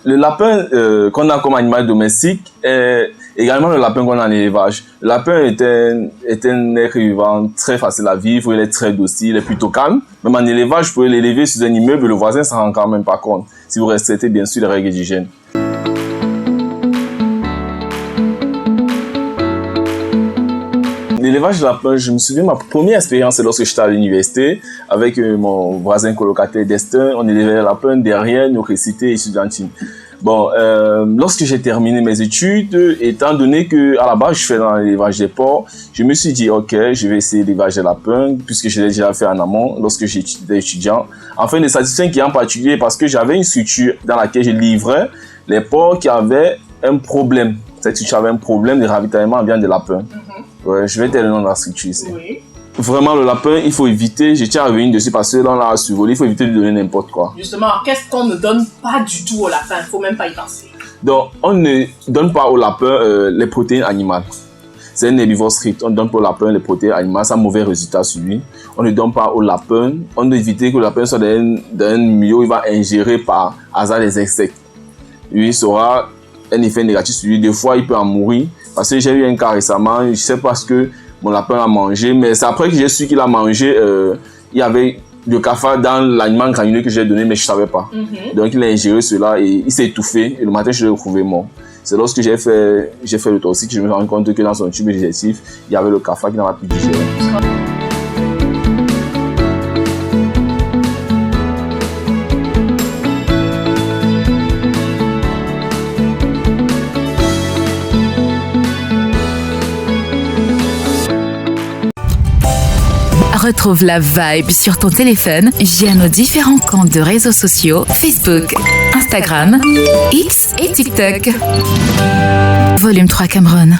le lapin qu'on a comme animal domestique est également le lapin qu'on a en élevage. Le lapin est un être vivant très facile à vivre, il est très docile, il est plutôt calme. Même en élevage, vous pouvez l'élever sur un immeuble et le voisin ne s'en rend quand même pas compte, si vous respectez bien sûr les règles d'hygiène. L'élevage de lapins, je me souviens, ma première expérience, c'est lorsque j'étais à l'université avec mon voisin colocataire Destin. On élevait les lapins derrière nos cités étudiantines. Bon, lorsque j'ai terminé mes études, étant donné que à la base je fais dans l'élevage des porcs, je me suis dit ok, je vais essayer l'élevage des lapins puisque je l'ai déjà fait en amont lorsque j'étais étudiant. Enfin, de satisfaire qui en particulier parce que j'avais une structure dans laquelle je livrais les porcs qui avaient un problème. Cette structure avait un problème de ravitaillement en viande de lapin. Ouais, je vais te le nom de la structure ici. Oui. Vraiment, le lapin, il faut éviter, je tiens à revenir dessus parce que là, on l'a survolé, il faut éviter de lui donner n'importe quoi. Justement, qu'est-ce qu'on ne donne pas du tout au lapin? Il ne faut même pas y penser. Donc, on ne donne pas au lapin les protéines animales. C'est un herbivore strict. On donne pas au lapin les protéines animales, ça a mauvais résultat sur lui. On ne donne pas au lapin, on doit éviter que le lapin soit dans un milieu où il va ingérer par hasard les insectes. Lui, il aura un effet négatif sur lui. Des fois, il peut en mourir. Parce que j'ai eu un cas récemment, je sais pas ce que mon lapin a mangé, mais c'est après que j'ai su qu'il a mangé, il y avait du cafard dans l'aliment granulé que j'ai donné, mais je savais pas. Donc il a ingéré cela et il s'est étouffé et le matin je l'ai retrouvé mort. C'est lorsque j'ai fait le toxique que je me suis rendu compte que dans son tube digestif, il y avait le cafard qui n'avait pas pu digérer. Retrouve la vibe sur ton téléphone via nos différents comptes de réseaux sociaux, Facebook, Instagram, X et TikTok. Volume 3 Cameroun.